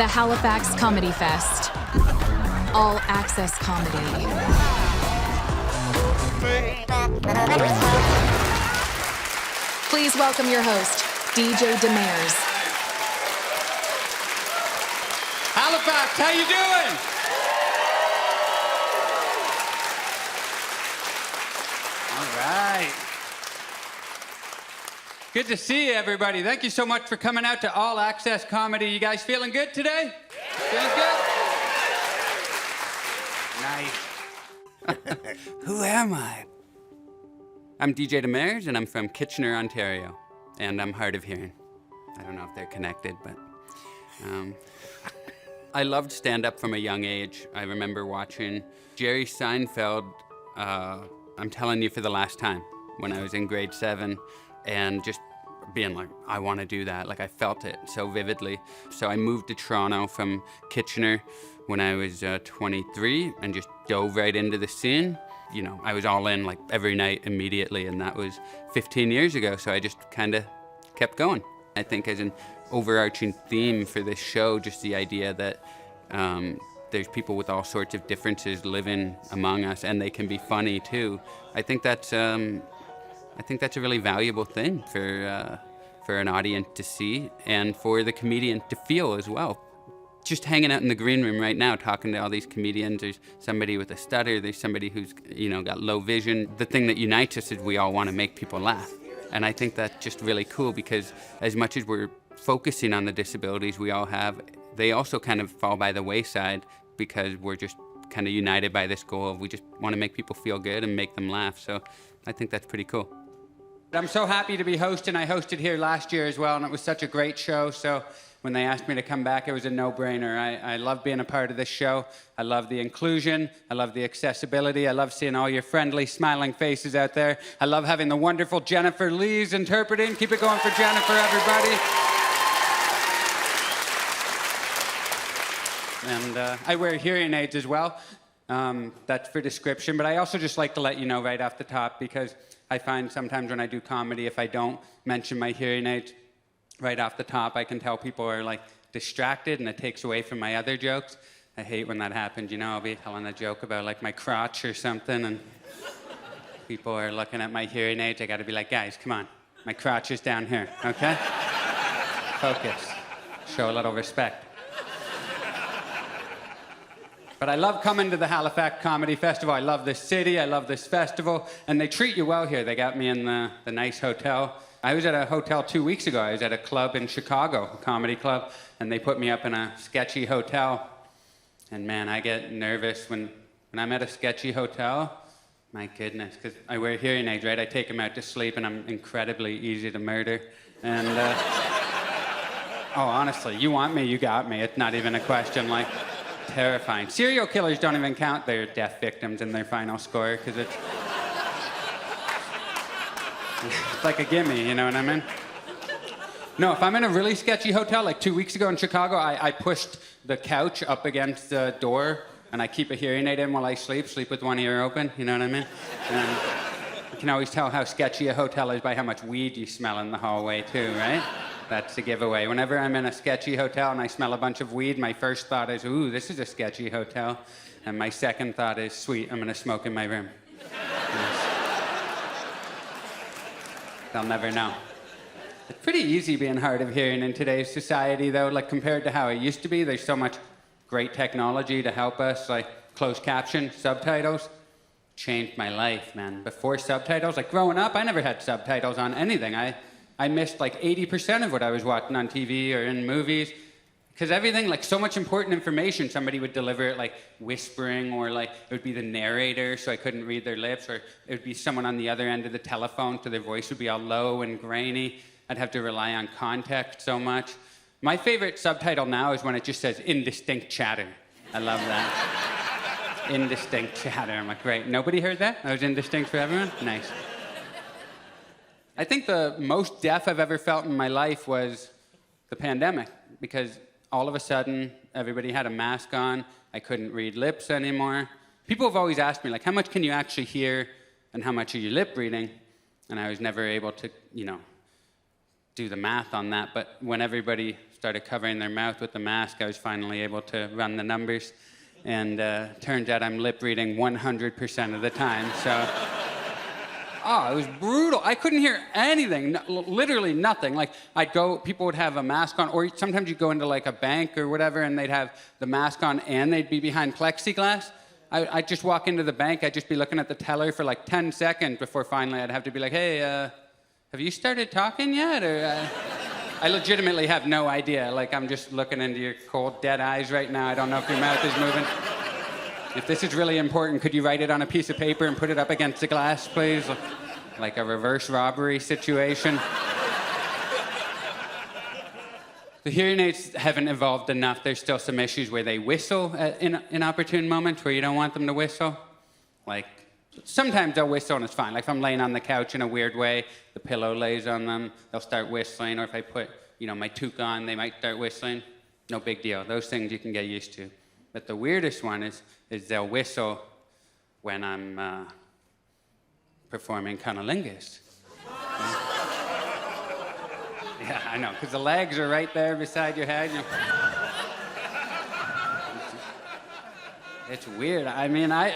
The Halifax Comedy Fest. All access comedy. Please welcome your host, DJ Demers. Halifax, how you doing? All right. Good to see you, everybody. Thank you so much for coming out to All Access Comedy. You guys feeling good today? Feeling good? Nice. Who am I? I'm DJ Demers, and I'm from Kitchener, Ontario. And I'm hard of hearing. I don't know if they're connected, but... I loved stand-up from a young age. I remember watching Jerry Seinfeld, I'm telling you for the last time, when I was in grade 7, and just being like, I want to do that. Like, I felt it so vividly. So I moved to Toronto from Kitchener when I was 23 and just dove right into the scene. You know, I was all in like every night immediately, and that was 15 years ago. So I just kind of kept going. I think as an overarching theme for this show, just the idea that there's people with all sorts of differences living among us, and they can be funny too. I think that's a really valuable thing for an audience to see, and for the comedian to feel as well. Just hanging out in the green room right now, talking to all these comedians. There's somebody with a stutter. There's somebody who's got low vision. The thing that unites us is we all want to make people laugh, and I think that's just really cool, because as much as we're focusing on the disabilities we all have, they also kind of fall by the wayside, because we're just kind of united by this goal of we just want to make people feel good and make them laugh. So I think that's pretty cool. I'm so happy to be hosting. I hosted here last year as well, and it was such a great show. So when they asked me to come back, it was a no-brainer. I love being a part of this show. I love the inclusion. I love the accessibility. I love seeing all your friendly, smiling faces out there. I love having the wonderful Jennifer Lee's interpreting. Keep it going for Jennifer, everybody. And I wear hearing aids as well. That's for description. But I also just like to let you know right off the top, because I find sometimes when I do comedy, if I don't mention my hearing aids right off the top, I can tell people are like distracted, and it takes away from my other jokes. I hate when that happens. I'll be telling a joke about like my crotch or something, and people are looking at my hearing aids. I got to be like, guys, come on. My crotch is down here, okay? Focus. Show a little respect. But I love coming to the Halifax Comedy Festival. I love this city. I love this festival. And they treat you well here. They got me in the nice hotel. I was at a hotel 2 weeks ago. I was at a club in Chicago, a comedy club, and they put me up in a sketchy hotel. And man, I get nervous when I'm at a sketchy hotel. My goodness, because I wear hearing aids, right? I take them out to sleep, and I'm incredibly easy to murder. And, oh, honestly, you want me, you got me. It's not even a question, like... Terrifying. Serial killers don't even count their death victims in their final score, because it's like a gimme, you know what I mean? No, if I'm in a really sketchy hotel, like 2 weeks ago in Chicago, I pushed the couch up against the door, and I keep a hearing aid in while I sleep with one ear open, you know what I mean? And you can always tell how sketchy a hotel is by how much weed you smell in the hallway too, right? That's a giveaway. Whenever I'm in a sketchy hotel and I smell a bunch of weed, my first thought is, ooh, this is a sketchy hotel. And my second thought is, sweet, I'm gonna smoke in my room. Yes. They'll never know. It's pretty easy being hard of hearing in today's society, though, like compared to how it used to be. There's so much great technology to help us, like closed caption, subtitles. Changed my life, man. Before subtitles, like growing up, I never had subtitles on anything. I missed like 80% of what I was watching on TV or in movies, because everything, like so much important information, somebody would deliver it like whispering, or like it would be the narrator, so I couldn't read their lips, or it would be someone on the other end of the telephone, so their voice would be all low and grainy. I'd have to rely on context so much. My favorite subtitle now is when it just says indistinct chatter. I love that. Indistinct chatter. I'm like, great. Nobody heard that? That was indistinct for everyone? Nice. I think the most deaf I've ever felt in my life was the pandemic, because all of a sudden, everybody had a mask on. I couldn't read lips anymore. People have always asked me, like, how much can you actually hear and how much are you lip reading? And I was never able to, do the math on that. But when everybody started covering their mouth with the mask, I was finally able to run the numbers. And turns out I'm lip reading 100% of the time, so. Oh, it was brutal. I couldn't hear anything, literally nothing. Like, I'd go, people would have a mask on, or sometimes you'd go into like a bank or whatever, and they'd have the mask on and they'd be behind plexiglass. I'd just walk into the bank, I'd just be looking at the teller for like 10 seconds before finally I'd have to be like, hey, have you started talking yet? Or I legitimately have no idea. Like, I'm just looking into your cold, dead eyes right now. I don't know if your mouth is moving. If this is really important, could you write it on a piece of paper and put it up against the glass, please? Like a reverse robbery situation. The hearing aids haven't evolved enough. There's still some issues where they whistle in inopportune moments where you don't want them to whistle. Like, sometimes they'll whistle and it's fine. Like, if I'm laying on the couch in a weird way, the pillow lays on them, they'll start whistling. Or if I put, my toque on, they might start whistling. No big deal. Those things you can get used to. But the weirdest one is they'll whistle when I'm performing cunnilingus. Yeah, I know, because the legs are right there beside your head. It's weird. I mean, I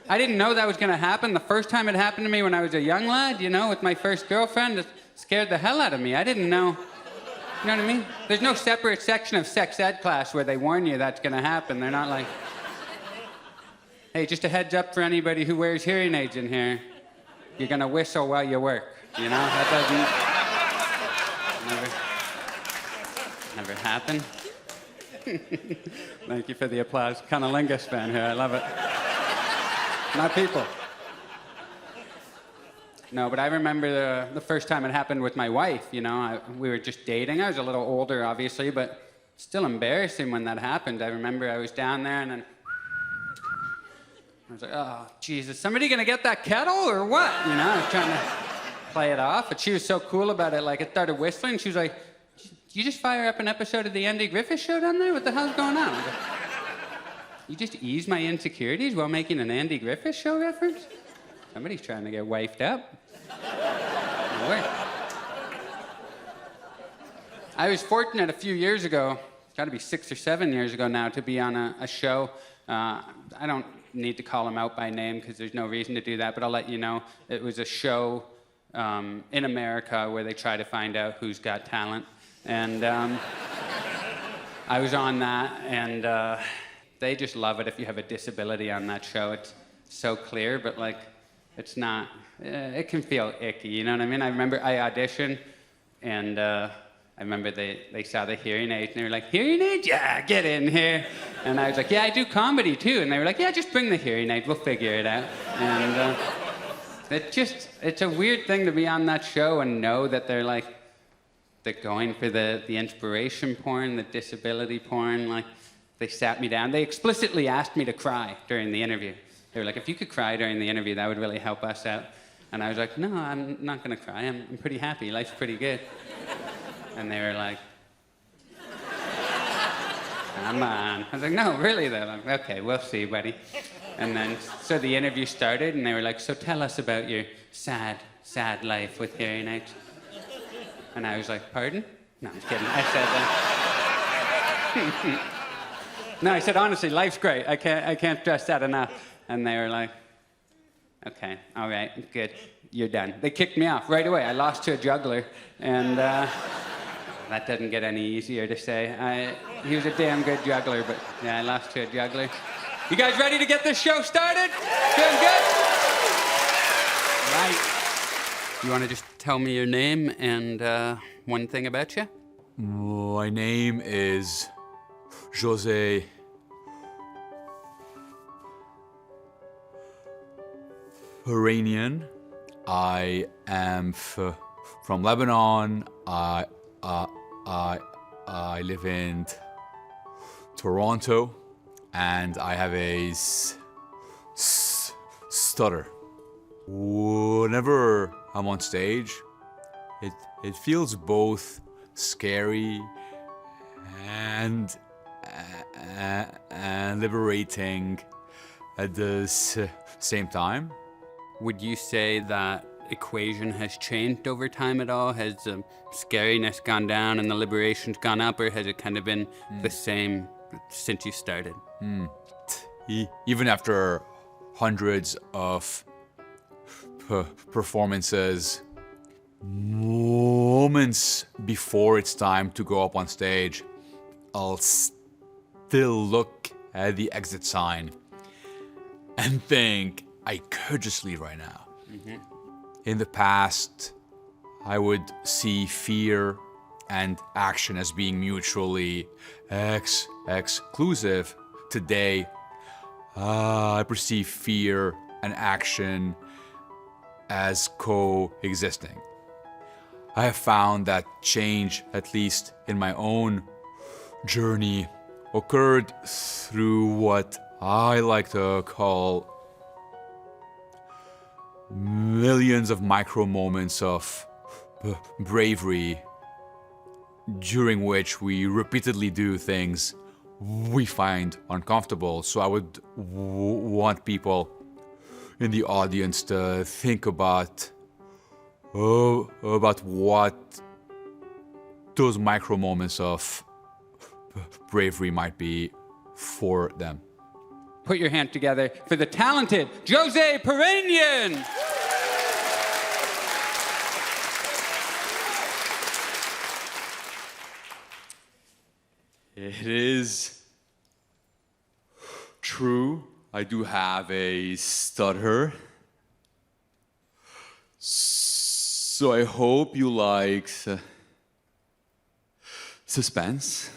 didn't know that was going to happen. The first time it happened to me when I was a young lad, with my first girlfriend, it scared the hell out of me. I didn't know. You know what I mean? There's no separate section of sex ed class where they warn you that's going to happen. They're not like, hey, just a heads up for anybody who wears hearing aids in here. You're going to whistle while you work. That doesn't never happen. Thank you for the applause. Cunnilingus fan here. I love it. Not people. No, but I remember the first time it happened with my wife, we were just dating. I was a little older, obviously, but still embarrassing when that happened. I remember I was down there, and then I was like, oh, Jesus, somebody gonna get that kettle or what? I was trying to play it off, but she was so cool about it. Like, it started whistling. She was like, did you just fire up an episode of the Andy Griffith Show down there? What the hell's going on? Like, you just ease my insecurities while making an Andy Griffith Show reference? Somebody's trying to get wifed up. No way. I was fortunate a few years ago, got to be 6 or 7 years ago now, to be on a show. I don't need to call him out by name because there's no reason to do that, but I'll let you know. It was a show in America where they try to find out who's got talent. And I was on that, and they just love it if you have a disability on that show. It's so clear, but like, it's not, it can feel icky, you know what I mean? I remember I auditioned, and I remember they saw the hearing aid, and they were like, hearing aid? Yeah, get in here. And I was like, yeah, I do comedy too. And they were like, yeah, just bring the hearing aid, we'll figure it out. And it's a weird thing to be on that show and know that they're going for the inspiration porn, the disability porn. Like, they sat me down. They explicitly asked me to cry during the interview. They were like, if you could cry during the interview, that would really help us out. And I was like, no, I'm not going to cry. I'm pretty happy. Life's pretty good. And they were like, come on. I was like, no, really, though. I'm like, okay, we'll see, buddy. And then, so the interview started, and they were like, so tell us about your sad, sad life with hearing aids. And I was like, pardon? No, I'm kidding. I said, no, I said, honestly, life's great. I can't stress that enough. And they were like, okay, all right, good, you're done. They kicked me off right away. I lost to a juggler, and that doesn't get any easier to say. He was a damn good juggler, but yeah, I lost to a juggler. You guys ready to get this show started? Feeling good? Right. You want to just tell me your name and one thing about you? My name is Joze Piranian. I am from Lebanon. I live in Toronto, and I have a stutter. Whenever I'm on stage, it feels both scary and liberating at the same time. Would you say that equation has changed over time at all? Has the scariness gone down and the liberation's gone up, or has it kind of been the same since you started? Even after hundreds of performances, moments before it's time to go up on stage, I'll still look at the exit sign and think, I could just leave right now. In the past, I would see fear and action as being mutually exclusive. Today, I perceive fear and action as coexisting. I have found that change, at least in my own journey, occurred through what I like to call millions of micro moments of bravery, during which we repeatedly do things we find uncomfortable. So I would want people in the audience to think about what those micro moments of bravery might be for them. Put your hand together for the talented Joze Piranian! It is true, I do have a stutter. So I hope you like suspense.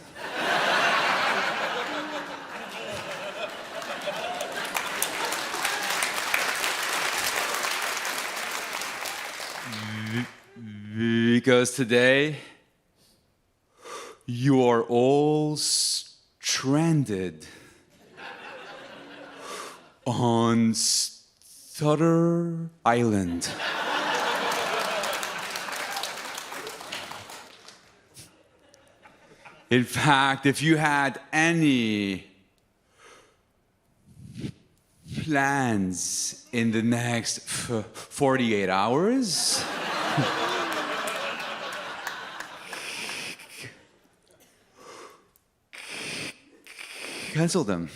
Because today, you are all stranded on Stutter Island. In fact, if you had any plans in the next 48 hours, cancel them.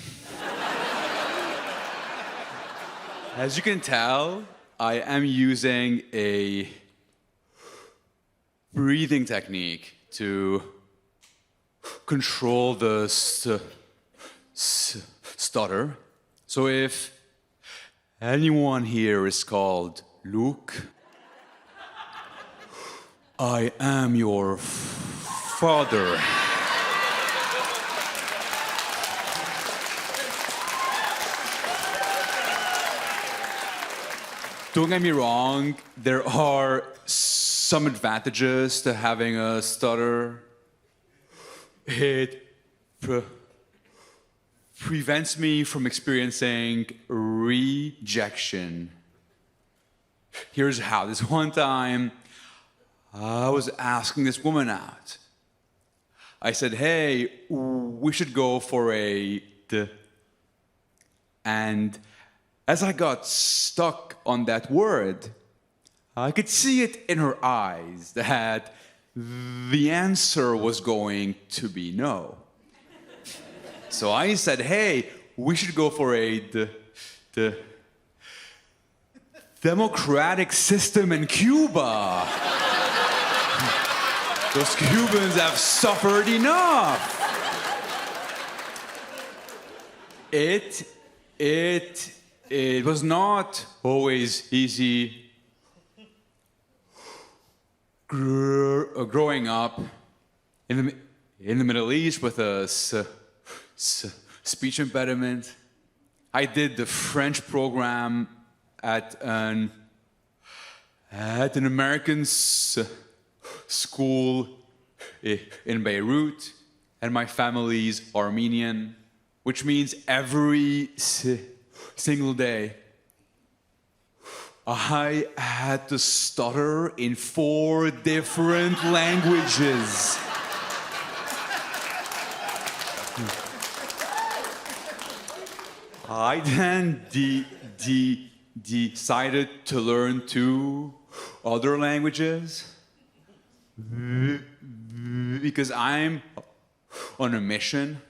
As you can tell, I am using a breathing technique to control the stutter. So if anyone here is called Luke, I am your father. Don't get me wrong, there are some advantages to having a stutter. It prevents me from experiencing rejection. Here's how. This one time, I was asking this woman out. I said, hey, we should go for a and as I got stuck on that word, I could see it in her eyes that the answer was going to be no. So I said, hey, we should go for a democratic system in Cuba. Those Cubans have suffered enough. It was not always easy growing up in the Middle East with a speech impediment. I did the French program at an American school in Beirut, and my family's Armenian, which means every single day I had to stutter in 4 different languages. I then decided to learn 2 other languages because I'm on a mission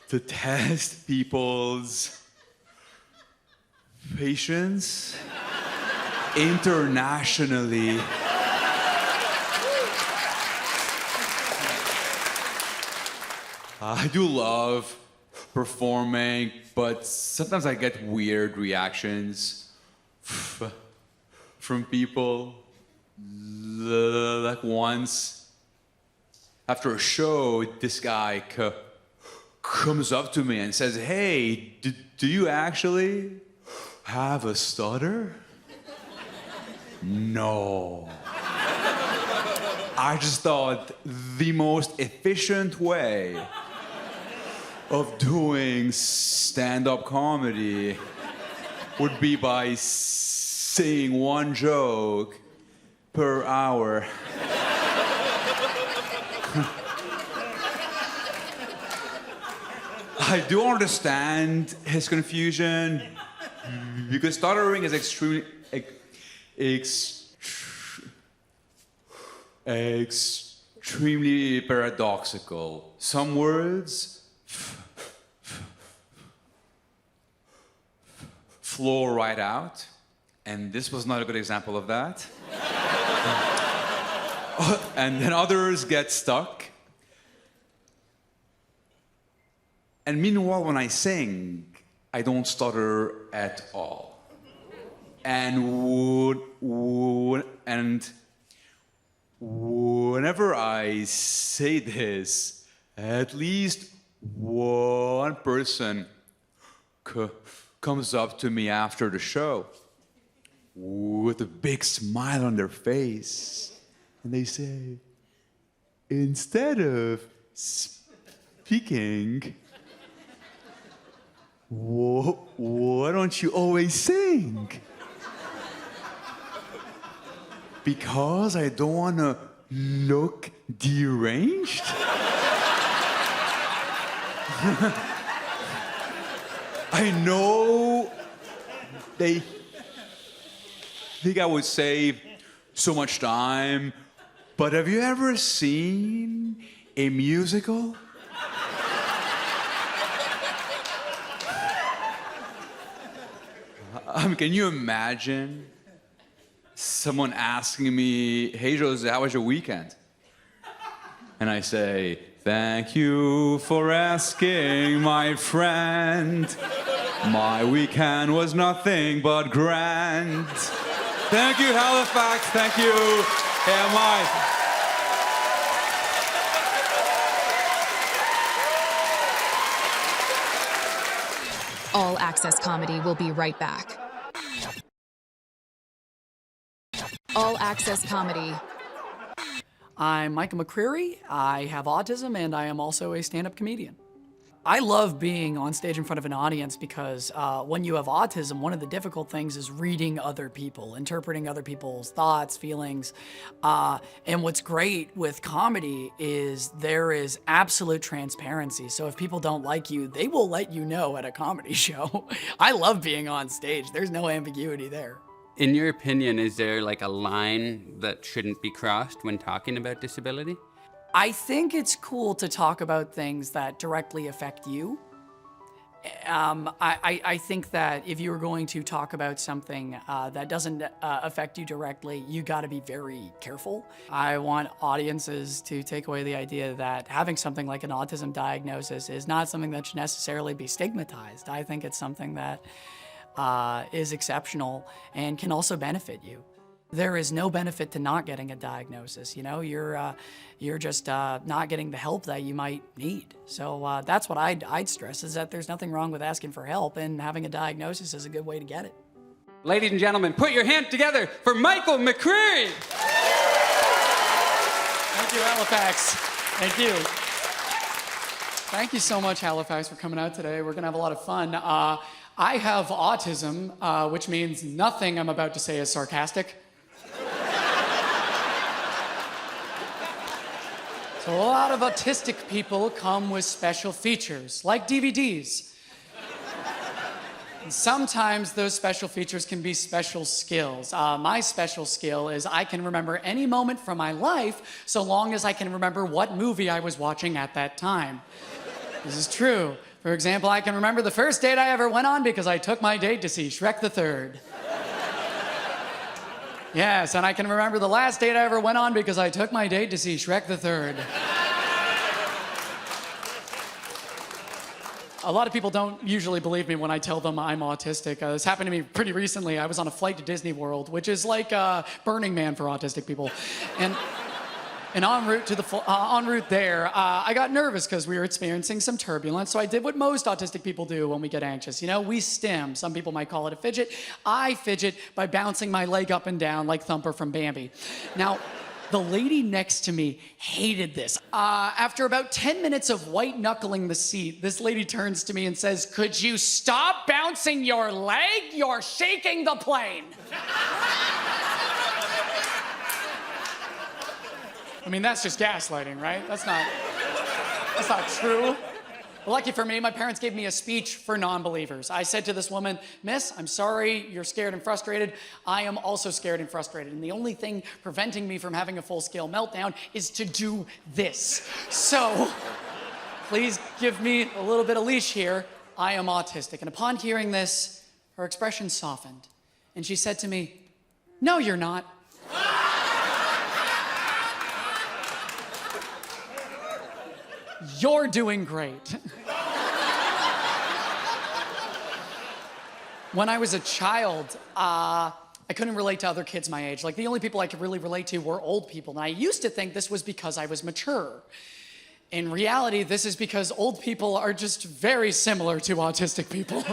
to test people's patience internationally. I do love performing, but sometimes I get weird reactions from people. Like once, after a show, this guy comes up to me and says, "Hey, do you actually have a stutter?" No. I just thought the most efficient way of doing stand-up comedy would be by saying one joke per hour. I do understand his confusion because stuttering is extremely paradoxical. Some words flow right out, and this was not a good example of that. And then others get stuck. And meanwhile, when I sing, I don't stutter at all. And whenever I say this, at least one person comes up to me after the show with a big smile on their face, and they say, "Instead of speaking, why don't you always sing?" Because I don't want to look deranged? I know they think I would save so much time, but have you ever seen a musical? Can you imagine someone asking me, "Hey, Joze, how was your weekend?" And I say, "Thank you for asking, my friend. My weekend was nothing but grand." Thank you, Halifax. Thank you, AMI. All Access Comedy will be right back. All Access Comedy. I'm Michael McCreary. I have autism and I am also a stand-up comedian. I love being on stage in front of an audience because when you have autism, one of the difficult things is reading other people, interpreting other people's thoughts, feelings. And what's great with comedy is there is absolute transparency. So if people don't like you, they will let you know at a comedy show. I love being on stage. There's no ambiguity there. In your opinion, is there like a line that shouldn't be crossed when talking about disability? I think it's cool to talk about things that directly affect you. I think that if you're going to talk about something that doesn't affect you directly, you got to be very careful. I want audiences to take away the idea that having something like an autism diagnosis is not something that should necessarily be stigmatized. I think it's something that is exceptional and can also benefit you. There is no benefit to not getting a diagnosis. You know, you're just not getting the help that you might need. So that's what I'd stress, is that there's nothing wrong with asking for help, and having a diagnosis is a good way to get it. Ladies and gentlemen, put your hands together for Michael McCreary. Thank you, Halifax. Thank you. Thank you so much, Halifax, for coming out today. We're gonna have a lot of fun. I have autism, which means nothing I'm about to say is sarcastic. So a lot of autistic people come with special features, like DVDs. Sometimes those special features can be special skills. My special skill is I can remember any moment from my life so long as I can remember what movie I was watching at that time. This is true. For example, I can remember the first date I ever went on because I took my date to see Shrek the Third. Yes, and I can remember the last date I ever went on because I took my date to see Shrek the Third. A lot of people don't usually believe me when I tell them I'm autistic. This happened to me pretty recently. I was on a flight to Disney World, which is like Burning Man for autistic people. And en route there, I got nervous because we were experiencing some turbulence. So I did what most autistic people do when we get anxious. You know, we stim. Some people might call it a fidget. I fidget by bouncing my leg up and down like Thumper from Bambi. Now, the lady next to me hated this. After about 10 minutes of white-knuckling the seat, this lady turns to me and says, "Could you stop bouncing your leg? You're shaking the plane." I mean, that's just gaslighting, right? That's not true. Lucky for me, my parents gave me a speech for non-believers. I said to this woman, "Miss, I'm sorry you're scared and frustrated. I am also scared and frustrated. And the only thing preventing me from having a full-scale meltdown is to do this. So please give me a little bit of leash here. I am autistic." And upon hearing this, her expression softened. And she said to me, "No, you're not." You're doing great. When I was a child, I couldn't relate to other kids my age. Like, the only people I could really relate to were old people. And I used to think this was because I was mature. In reality, this is because old people are just very similar to autistic people.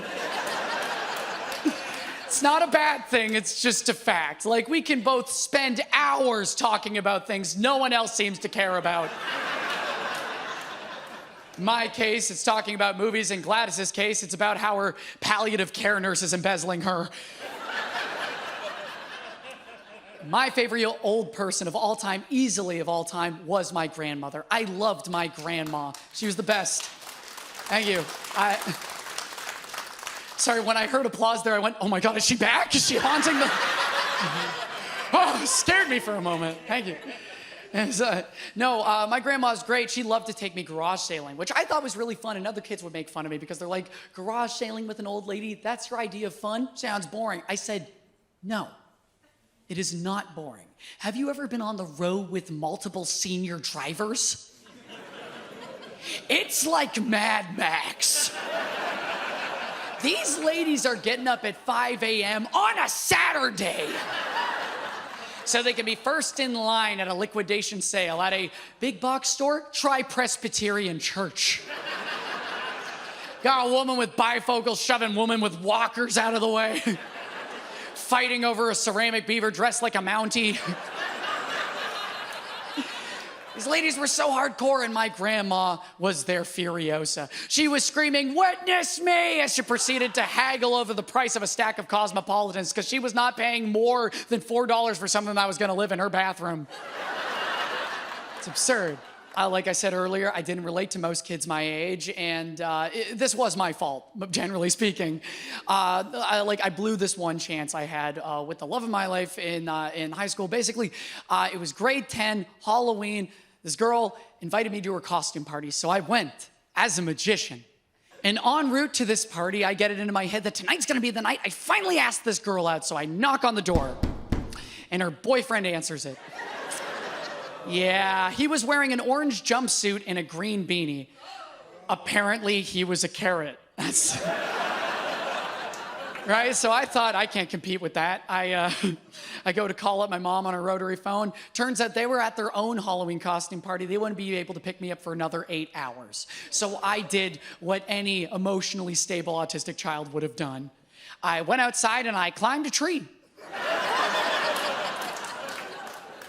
It's not a bad thing, it's just a fact. Like, we can both spend hours talking about things no one else seems to care about. In my case, it's talking about movies. In Gladys's case, it's about how her palliative care nurse is embezzling her. My favorite old person of all time, easily of all time, was my grandmother. I loved my grandma. She was the best. Thank you. Sorry, when I heard applause there, I went, "Oh my God, is she back? Is she haunting the..." Oh, it scared me for a moment. Thank you. My grandma's great. She loved to take me garage sailing, which I thought was really fun, and other kids would make fun of me because they're like, "Garage sailing with an old lady, that's your idea of fun? Sounds boring." I said, "No, it is not boring. Have you ever been on the road with multiple senior drivers? It's like Mad Max. These ladies are getting up at 5 a.m. on a Saturday so they can be first in line at a liquidation sale at a big box store. Try Presbyterian Church. Got a woman with bifocals shoving woman with walkers out of the way. Fighting over a ceramic beaver dressed like a Mountie. These ladies were so hardcore, and my grandma was their Furiosa. She was screaming, "Witness me!" as she proceeded to haggle over the price of a stack of Cosmopolitans because she was not paying more than $4 for something that was going to live in her bathroom. It's absurd. Like I said earlier, I didn't relate to most kids my age, and this was my fault, generally speaking. I blew this one chance I had with the love of my life in high school. Basically, it was grade 10, Halloween. This girl invited me to her costume party, so I went as a magician. And en route to this party, I get it into my head that tonight's gonna be the night I finally ask this girl out, so I knock on the door, and her boyfriend answers it. Yeah, he was wearing an orange jumpsuit and a green beanie. Apparently, he was a carrot. That's... Right, so I thought, I can't compete with that. I go to call up my mom on her rotary phone. Turns out they were at their own Halloween costume party. They wouldn't be able to pick me up for another 8 hours. So I did what any emotionally stable autistic child would have done. I went outside and I climbed a tree.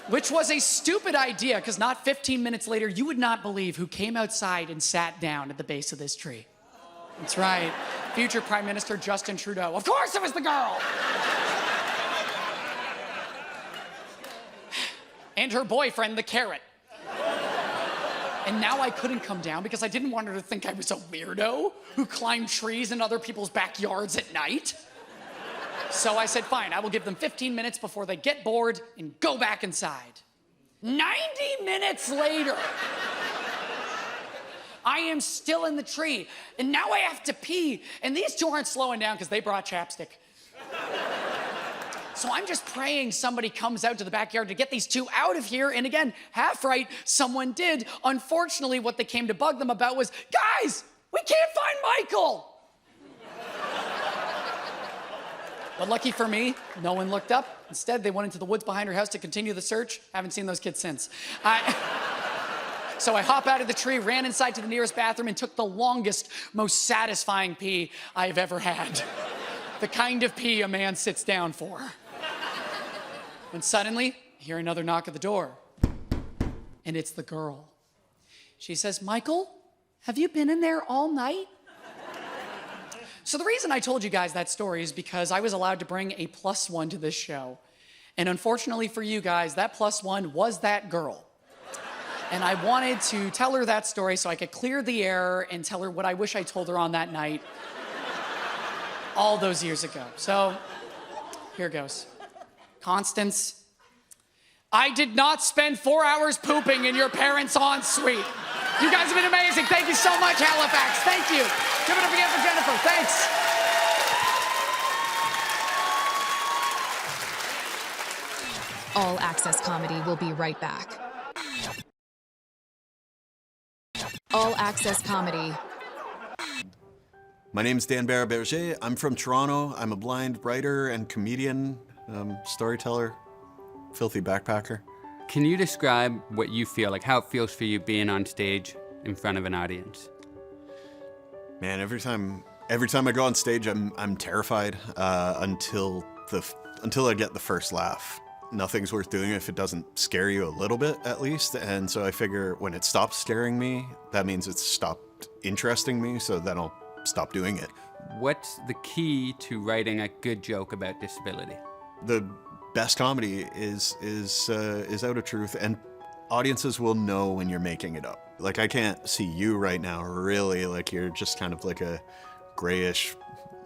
Which was a stupid idea, because not 15 minutes later, you would not believe who came outside and sat down at the base of this tree. That's right. Future Prime Minister Justin Trudeau. Of course it was the girl! And her boyfriend, the carrot. And now I couldn't come down because I didn't want her to think I was a weirdo who climbed trees in other people's backyards at night. So I said, fine, I will give them 15 minutes before they get bored and go back inside. 90 minutes later, I am still in the tree, and now I have to pee, and these two aren't slowing down because they brought chapstick. So I'm just praying somebody comes out to the backyard to get these two out of here, and again, half right, someone did. Unfortunately, what they came to bug them about was, guys, we can't find Micheal. But lucky for me, no one looked up. Instead, they went into the woods behind her house to continue the search. Haven't seen those kids since. So I hop out of the tree, ran inside to the nearest bathroom, and took the longest, most satisfying pee I've ever had. The kind of pee a man sits down for. When suddenly, I hear another knock at the door. And it's the girl. She says, Micheal, have you been in there all night? So the reason I told you guys that story is because I was allowed to bring a +1 to this show. And unfortunately for you guys, that +1 was that girl. And I wanted to tell her that story so I could clear the air and tell her what I wish I told her on that night all those years ago. So here goes. Constance, I did not spend 4 hours pooping in your parents' ensuite. You guys have been amazing. Thank you so much, Halifax. Thank you. Give it up again for Jennifer. Thanks. All Access Comedy will be right back. All Access Comedy. My name is Dan Barra-Berger. I'm from Toronto. I'm a blind writer and comedian, storyteller, filthy backpacker. Can you describe what you feel, like how it feels for you being on stage in front of an audience? Man, every time I go on stage, I'm terrified until I get the first laugh. Nothing's worth doing if it doesn't scare you a little bit, at least. And so I figure when it stops scaring me, that means it's stopped interesting me, so then I'll stop doing it. What's the key to writing a good joke about disability? The best comedy is out of truth, and audiences will know when you're making it up. Like, I can't see you right now, really, like you're just kind of like a grayish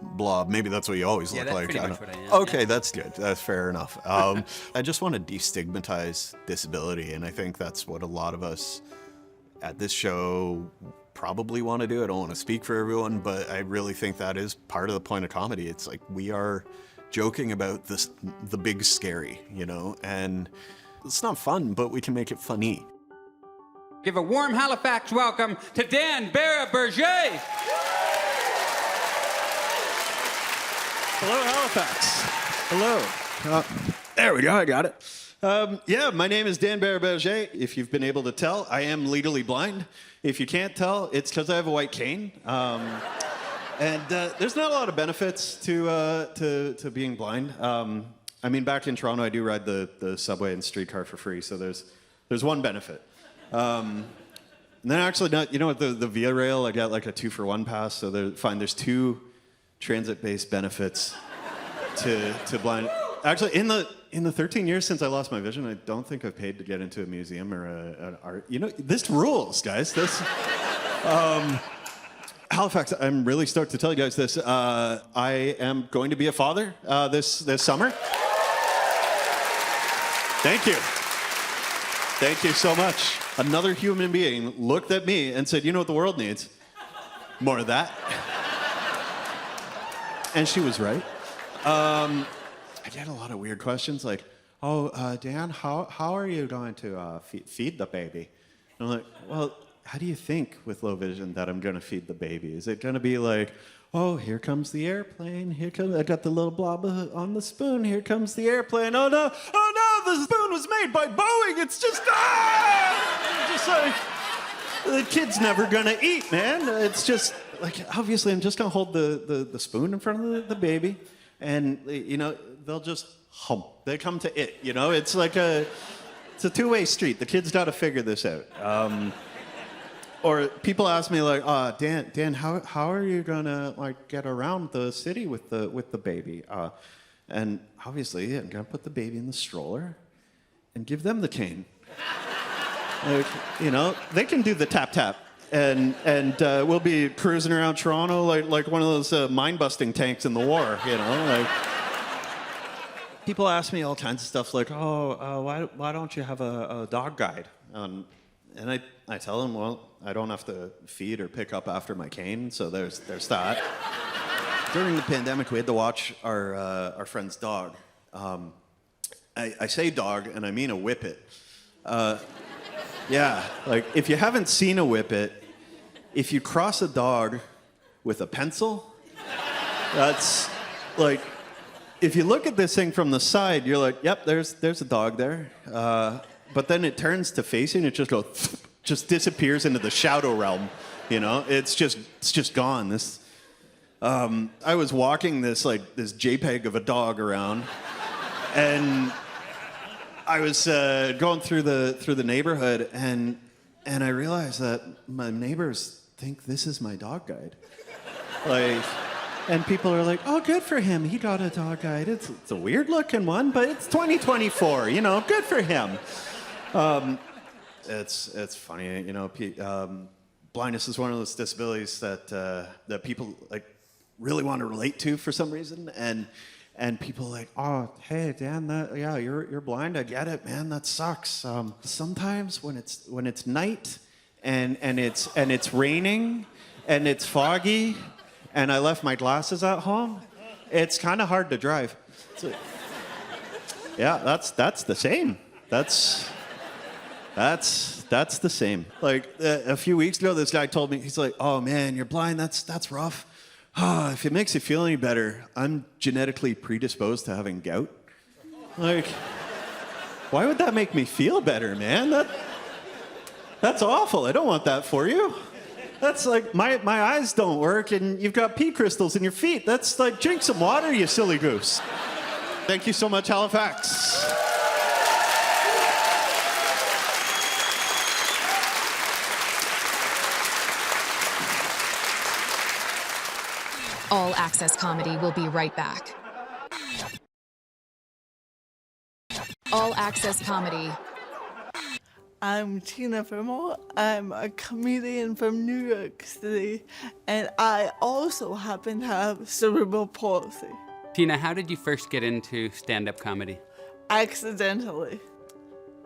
blob. Maybe that's what you always look like. Pretty much what I am. Okay, Yeah. That's good. That's fair enough. I just want to destigmatize disability, and I think that's what a lot of us at this show probably want to do. I don't want to speak for everyone, but I really think that is part of the point of comedy. It's like we are joking about the big scary, you know, and it's not fun, but we can make it funny. Give a warm Halifax welcome to Dan Barra-Berger. Hello, Halifax. Hello. There we go, I got it. Yeah, my name is Dan Barra-Berger. If you've been able to tell, I am legally blind. If you can't tell, it's because I have a white cane. And there's not a lot of benefits to being blind. I mean, back in Toronto, I do ride the subway and streetcar for free, so there's one benefit. And then actually, you know what, the Via Rail, I got like a 2-for-1 pass, so there's 2 transit-based benefits to blind. Actually, in the 13 years since I lost my vision, I don't think I've paid to get into a museum or an art. You know, this rules, guys. This. Halifax, I'm really stoked to tell you guys this. I am going to be a father this summer. Thank you. Thank you so much. Another human being looked at me and said, you know what the world needs? More of that. And she was right. I get a lot of weird questions like, oh, Dan, how are you going to feed the baby? And I'm like, well, how do you think with low vision that I'm going to feed the baby? Is it going to be like, oh, here comes the airplane. I got the little blob on the spoon. Here comes the airplane. Oh no, the spoon was made by Boeing. It's just, just like, the kid's never going to eat, man. It's just, like, obviously I'm just going to hold the spoon in front of the baby. And, you know, they'll just hum. They come to it, you know? It's like it's a two-way street. The kid's got to figure this out. Or people ask me like, Dan, how are you gonna like get around the city with the baby? And obviously, I'm gonna put the baby in the stroller and give them the cane. Like, you know, they can do the tap-tap. And we'll be cruising around Toronto like one of those mine-busting tanks in the war, you know? Like, people ask me all kinds of stuff like, why don't you have a dog guide? And I tell them, well, I don't have to feed or pick up after my cane, so there's that. During the pandemic, we had to watch our friend's dog. I say dog, and I mean a whippet. Yeah, like if you haven't seen a whippet, if you cross a dog with a pencil, that's like, if you look at this thing from the side, you're like, yep, there's a dog there. But then it turns to facing, it just goes, just disappears into the shadow realm. You know, it's just gone. I was walking this JPEG of a dog around, and I was going through the neighborhood, and I realized that my neighbors think this is my dog guide. Like, and people are like, "Oh, good for him. He got a dog guide. It's a weird looking one, but it's 2024. You know, good for him." It's funny, you know. Blindness is one of those disabilities that people like really want to relate to for some reason, and people are like, oh, hey, Dan, you're blind. I get it, man. That sucks. Sometimes when it's night and it's raining and it's foggy and I left my glasses at home, it's kind of hard to drive. Yeah, that's the same. That's the same. Like a few weeks ago, this guy told me, he's like, oh man, you're blind. That's rough. If it makes you feel any better, I'm genetically predisposed to having gout. Like, why would that make me feel better, man? That's awful. I don't want that for you. That's like, my eyes don't work and you've got pea crystals in your feet. That's like, drink some water, you silly goose. Thank you so much, Halifax. All Access Comedy will be right back. All Access Comedy. I'm Tina Friml. I'm a comedian from New York City, and I also happen to have cerebral palsy. Tina, how did you first get into stand-up comedy? Accidentally.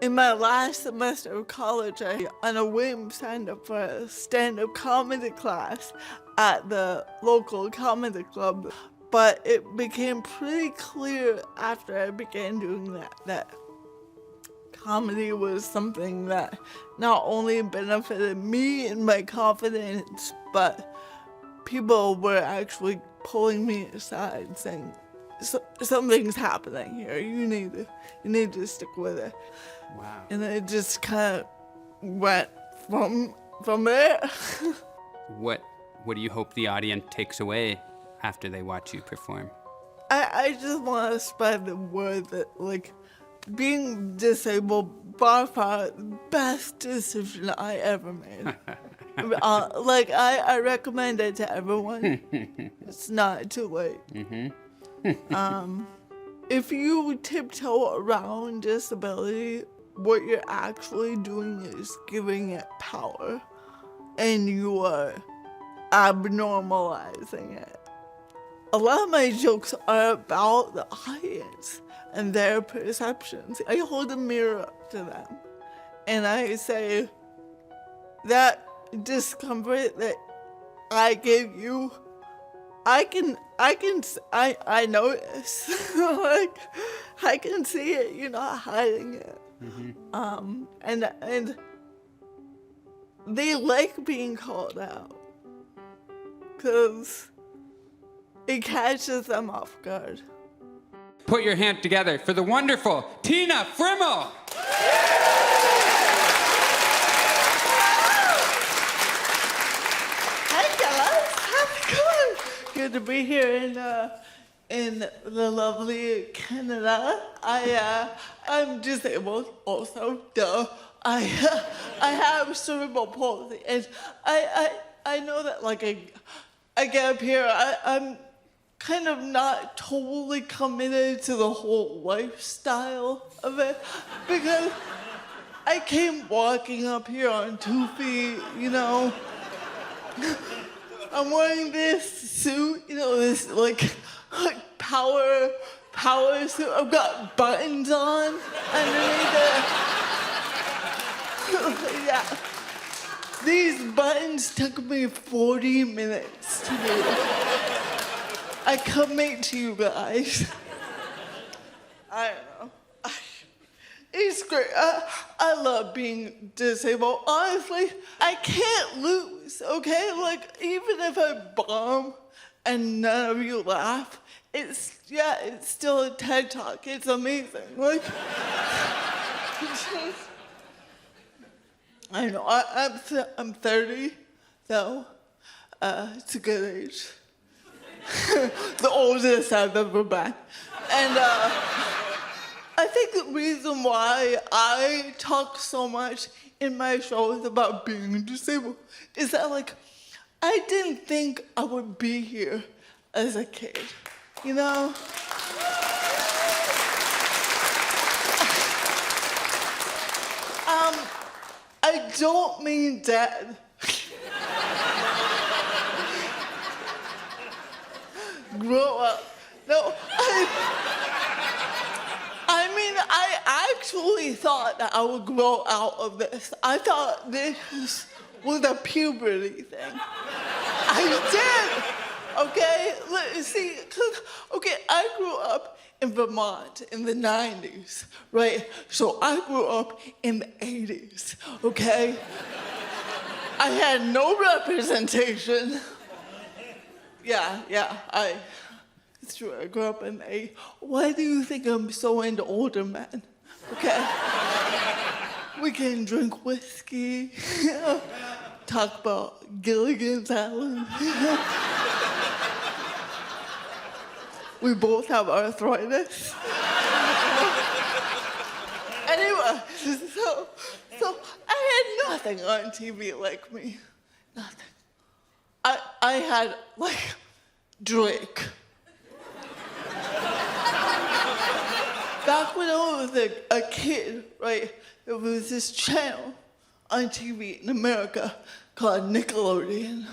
In my last semester of college, I, on a whim, signed up for a stand-up comedy class at the local comedy club, but it became pretty clear after I began doing that comedy was something that not only benefited me and my confidence, but people were actually pulling me aside saying, something's happening here, you need to stick with it. Wow. And it just kind of went from there. What do you hope the audience takes away after they watch you perform? I just want to spread the word that, like, being disabled, by far, the best decision I ever made. I recommend it to everyone. It's not too late. Mm-hmm. If you tiptoe around disability, what you're actually doing is giving it power, and you are abnormalizing it. A lot of my jokes are about the audience and their perceptions. I hold a mirror up to them, and I say, that discomfort that I give you, I notice. Like, I can see it. You're not hiding it. Mm-hmm. And they like being called out because it catches them off guard. Put your hand together for the wonderful Tina Friml. Hi guys, how's it going? Good to be here in the lovely Canada. I'm disabled also, duh. I have cerebral palsy, and I know that, like, I get up here, I'm kind of not totally committed to the whole lifestyle of it, because I came walking up here on 2 feet, you know. I'm wearing this suit, you know, this like power suit. I've got buttons on underneath it. Yeah. These buttons took me 40 minutes to do. I commit to you guys. I don't know. It's great. I love being disabled. Honestly, I can't lose, okay? Like, even if I bomb and none of you laugh, it's still a TED Talk. It's amazing. Like, I know, I'm 30, though. It's a good age. The oldest I've ever been. And I think the reason why I talk so much in my shows about being disabled is that, like, I didn't think I would be here as a kid, you know? I don't mean dead. Grow up. No, I mean, I actually thought that I would grow out of this. I thought this was a puberty thing. I did, okay? See, okay, I grew up in Vermont in the 90s, right? So I grew up in the 80s, okay? I had no representation. Yeah, it's true, I grew up in the 80s. Why do you think I'm so into older men, okay? We can drink whiskey, talk about Gilligan's Island. We both have arthritis. Anyway, so I had nothing on TV like me. Nothing. I had, like, Drake. Back when I was a kid, right, there was this channel on TV in America called Nickelodeon.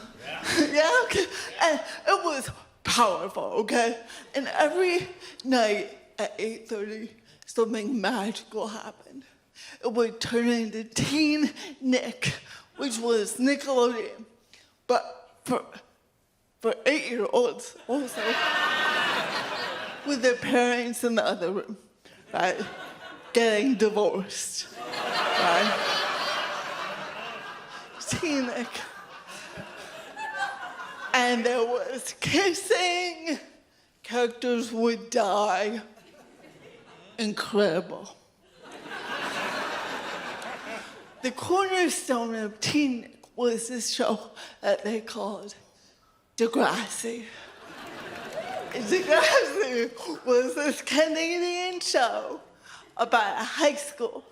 Yeah, okay. And it was powerful, okay? And every night at 8:30, something magical happened. It would turn into Teen Nick, which was Nickelodeon, but for 8-year-olds also, with their parents in the other room, right? Getting divorced, right? Teen Nick. And there was kissing, characters would die. Incredible. The cornerstone of Teen Nick was this show that they called Degrassi. Degrassi was this Canadian show about a high school.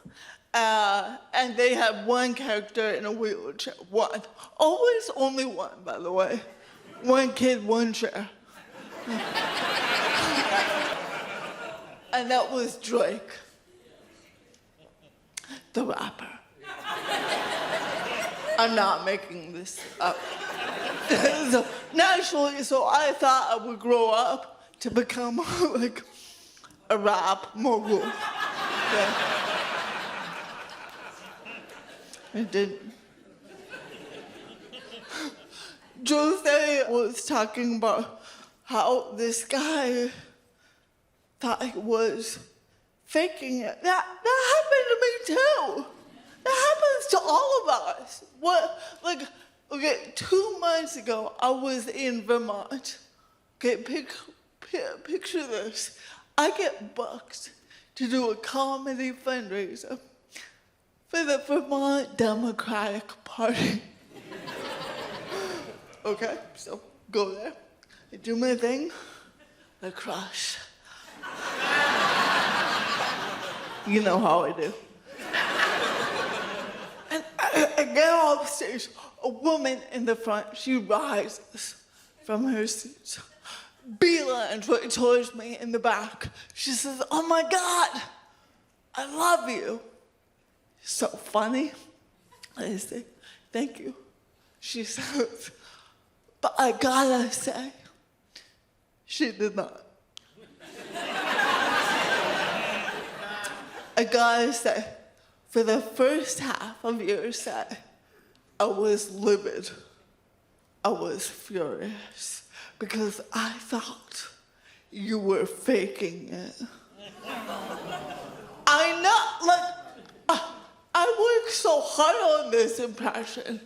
And they had one character in a wheelchair. One. Always only one, by the way. One kid, one chair. And that was Drake, the rapper. I'm not making this up. So, naturally, so I thought I would grow up to become like a rap mogul. Yeah. I didn't. Joze was talking about how this guy thought he was faking it. That happened to me too. That happens to all of us. Okay, 2 months ago, I was in Vermont. Okay, picture this. I get booked to do a comedy fundraiser for the Vermont Democratic Party. Okay, so go there. I do my thing. I crush. You know how I do. And I get off stage. A woman in the front, she rises from her seat. Beelines right towards me in the back. She says, "Oh my God, I love you." so funny. I say, thank you. She says, but I gotta say, she did not. I gotta say, for the first half of your set, I was livid. I was furious because I thought you were faking it. I worked so hard on this impression.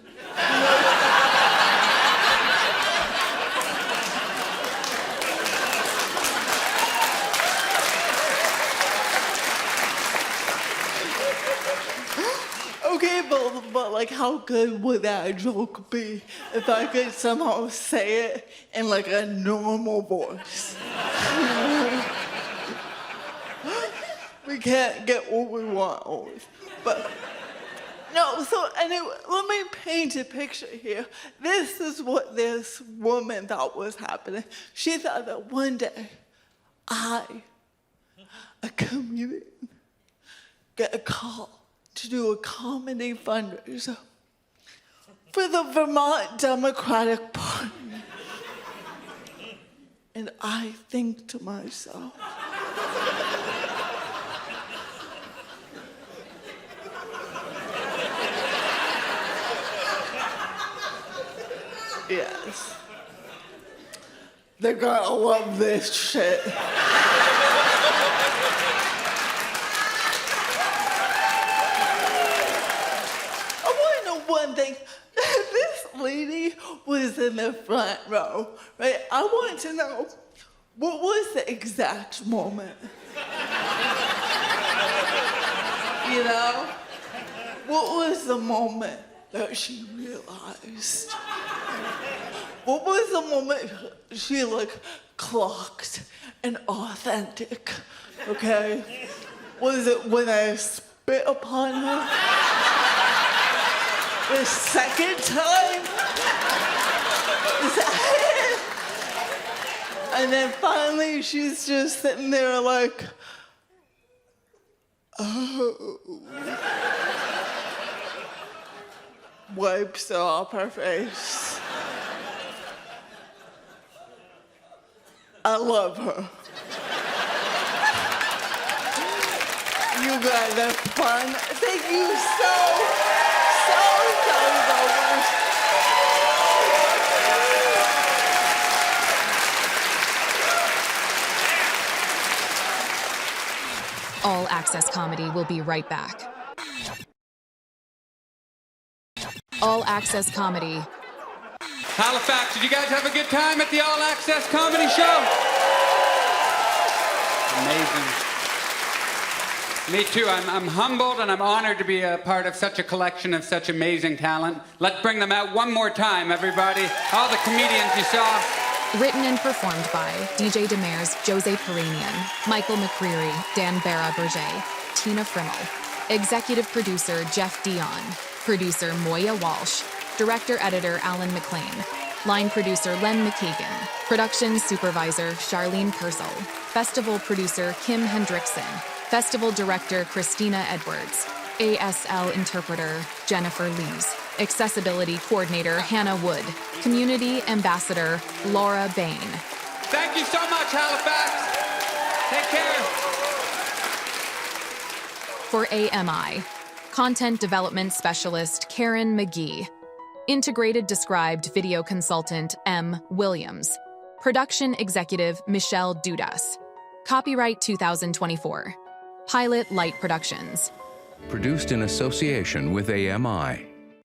Okay, but like, how good would that joke be if I could somehow say it in like a normal voice? We can't get what we want always, but no. So anyway, let me paint a picture here. This is what this woman thought was happening. She thought that one day, I, a comedian, get a call to do a comedy fundraiser for the Vermont Democratic Party. And I think to myself, yes, they're gonna love this shit. One thing, this lady was in the front row, right? I want to know, what was the exact moment? You know? What was the moment that she realized? What was the moment she, like, clocked an authentic, okay? Was it when I spit upon her? The second time? Is that it? And then finally she's just sitting there like, oh. Wipes it off her face. I love her. You guys are fun. Thank you so much. All Access Comedy will be right back. All Access Comedy. Halifax, did you guys have a good time at the All Access Comedy Show? Amazing. Me too. I'm humbled and I'm honored to be a part of such a collection of such amazing talent. Let's bring them out one more time, everybody. All the comedians you saw. Written and performed by DJ Demers, Joze Piranian, Micheal McCreary, Dan Barra-Berger, Tina Friml. Executive producer Jeff Dion. Producer Moya Walsh. Director-editor Alan McLean. Line producer Len McKagan. Production supervisor Charlene Purcell. Festival producer Kim Hendrickson. Festival Director Christina Edwards, ASL Interpreter Jennifer Lees, Accessibility Coordinator Hannah Wood, Community Ambassador Laura Bain. Thank you so much, Halifax. Take care. For AMI, Content Development Specialist Karen McGee, Integrated Described Video Consultant M. Williams, Production Executive Micheal Dudas. Copyright 2024. Pilot Light Productions. Produced in association with AMI.